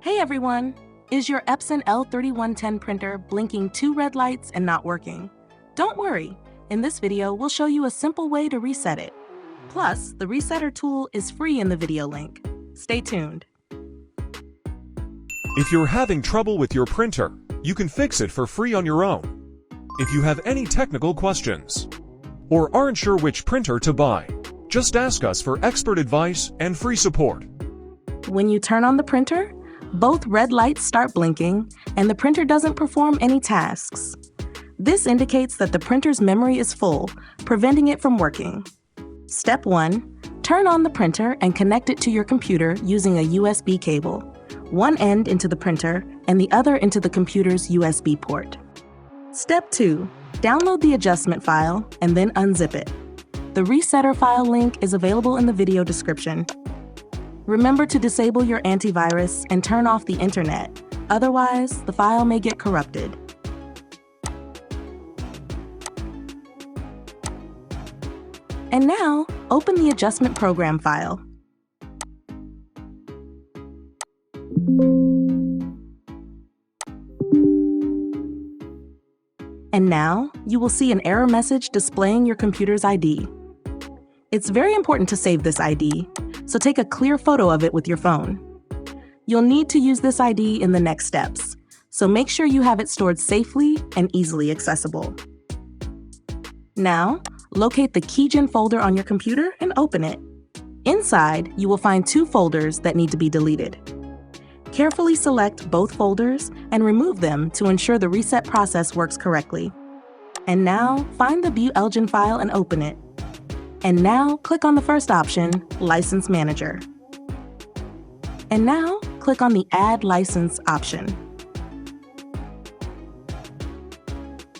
Hey everyone! Is your Epson L3110 printer blinking 2 red lights and not working? Don't worry, in this video we'll show you a simple way to reset it. Plus, the resetter tool is free in the video link. Stay tuned. If you're having trouble with your printer, you can fix it for free on your own. If you have any technical questions or aren't sure which printer to buy, just ask us for expert advice and free support. When you turn on the printer, both red lights start blinking and the printer doesn't perform any tasks. This indicates that the printer's memory is full, preventing it from working. Step 1. Turn on the printer and connect it to your computer using a USB cable, one end into the printer and the other into the computer's USB port. Step 2. Download the adjustment file and then unzip it. The resetter file link is available in the video description. Remember to disable your antivirus and turn off the internet, otherwise the file may get corrupted. And now, open the adjustment program file. And now, you will see an error message displaying your computer's ID. It's very important to save this ID, so take a clear photo of it with your phone. You'll need to use this ID in the next steps, so make sure you have it stored safely and easily accessible. Now, locate the Keygen folder on your computer and open it. Inside, you will find 2 folders that need to be deleted. Carefully select both folders and remove them to ensure the reset process works correctly. And now, find the View Elgin file and open it. And now, click on the first option, License Manager. And now, click on the Add License option.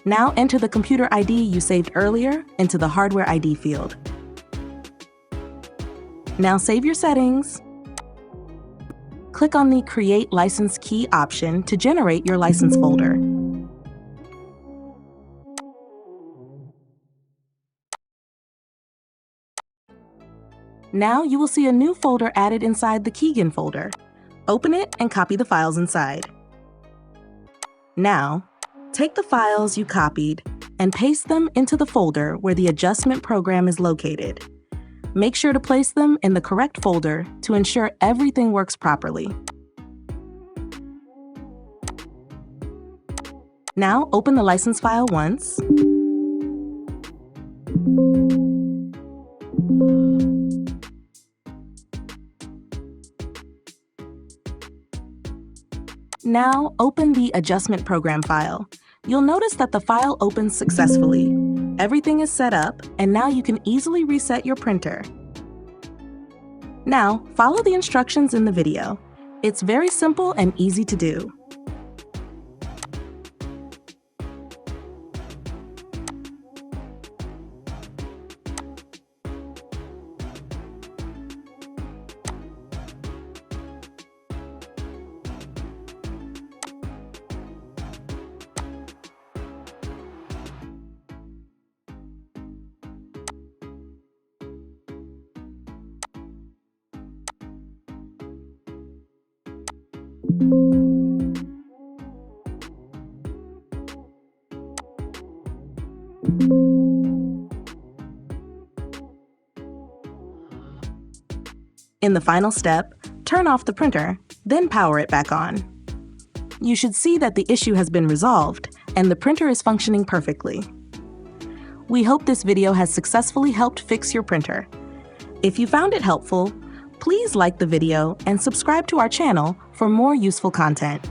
Now enter the computer ID you saved earlier into the Hardware ID field. Now save your settings. Click on the Create License Key option to generate your license folder. Now you will see a new folder added inside the Keygen folder. Open it and copy the files inside. Now, take the files you copied and paste them into the folder where the adjustment program is located. Make sure to place them in the correct folder to ensure everything works properly. Now open the license file once. Now open the adjustment program file. You'll notice that the file opens successfully. Everything is set up, and now you can easily reset your printer. Now, follow the instructions in the video. It's very simple and easy to do. In the final step, turn off the printer, then power it back on. You should see that the issue has been resolved and the printer is functioning perfectly. We hope this video has successfully helped fix your printer. If you found it helpful, please like the video and subscribe to our channel for more useful content.